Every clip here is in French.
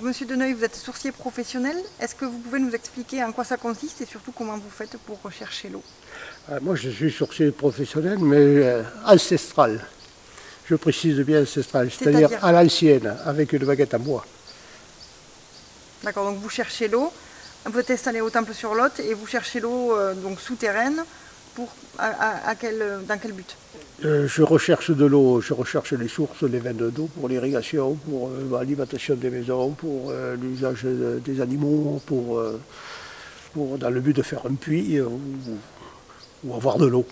Monsieur Deneuil, vous êtes sourcier professionnel. Est-ce que vous pouvez nous expliquer en quoi ça consiste et surtout comment vous faites pour rechercher l'eau? Moi, je suis sourcier professionnel, mais ancestral. Je précise bien ancestral, c'est-à-dire à l'ancienne, avec une baguette en bois. D'accord, donc vous cherchez l'eau, vous êtes installé au Temple-sur-Lot et vous cherchez l'eau donc souterraine dans quel but? Je recherche de l'eau, je recherche les sources, les veines d'eau pour l'irrigation, pour l'alimentation des maisons, pour l'usage des animaux, dans le but de faire un puits ou avoir de l'eau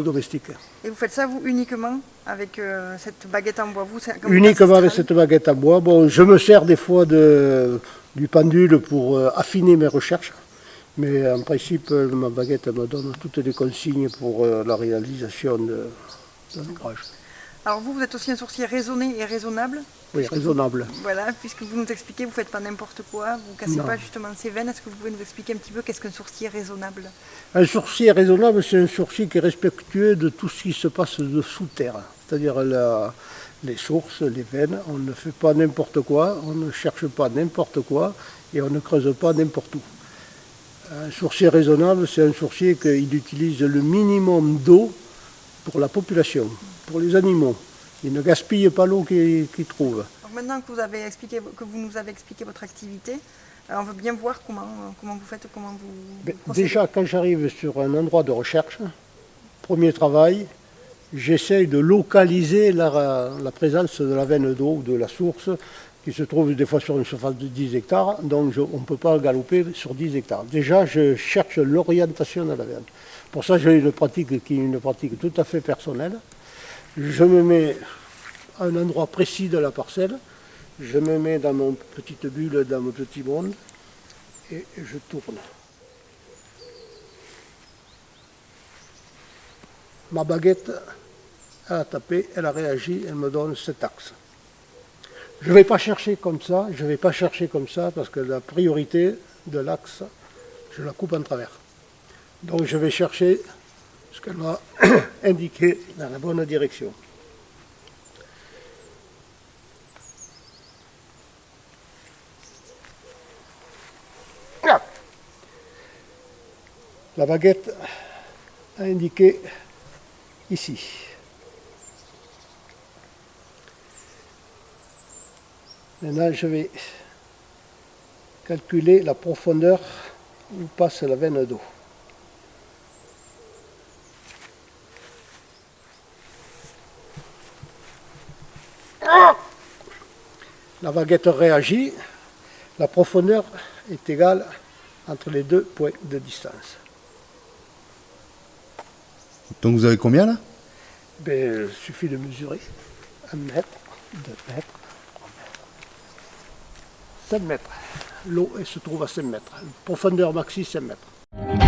domestique. Et vous faites ça, vous, uniquement avec cette baguette en bois? Uniquement avec cette baguette en bois. Bon, je me sers des fois du pendule pour affiner mes recherches. Mais en principe, ma baguette me donne toutes les consignes pour la réalisation d'un ouvrage. Alors vous êtes aussi un sourcier raisonné et raisonnable? Oui, raisonnable. Voilà, puisque vous nous expliquez, vous ne faites pas n'importe quoi, vous ne cassez pas justement ces veines. Est-ce que vous pouvez nous expliquer un petit peu qu'est-ce qu'un sourcier raisonnable? Un sourcier raisonnable, c'est un sourcier qui est respectueux de tout ce qui se passe de sous terre. C'est-à-dire les sources, les veines, on ne fait pas n'importe quoi, on ne cherche pas n'importe quoi et on ne creuse pas n'importe où. Un sourcier raisonnable, c'est un sourcier qui utilise le minimum d'eau pour la population, pour les animaux. Il ne gaspille pas l'eau qu'il trouve. Donc maintenant que vous nous avez expliqué votre activité, on veut bien voir comment vous faites, comment vous procédez. Déjà, quand j'arrive sur un endroit de recherche, premier travail, j'essaye de localiser la présence de la veine d'eau ou de la source qui se trouve des fois sur une surface de 10 hectares, donc on ne peut pas galoper sur 10 hectares. Déjà, je cherche l'orientation de la veine. Pour ça, j'ai une pratique qui est une pratique tout à fait personnelle. Je me mets à un endroit précis de la parcelle, je me mets dans mon petite bulle, dans mon petit monde, et je tourne. Ma baguette a tapé, elle a réagi, elle me donne cet axe. Je ne vais pas chercher comme ça, parce que la priorité de l'axe, je la coupe en travers. Donc je vais chercher ce qu'elle m'a indiqué dans la bonne direction. La baguette a indiqué ici. Maintenant, je vais calculer la profondeur où passe la veine d'eau. La baguette réagit, la profondeur est égale entre les deux points de distance. Donc vous avez combien là? Il suffit de mesurer 1 mètre, 2 mètres, 5 mètres. L'eau se trouve à 5 mètres. Profondeur maxi 5 mètres.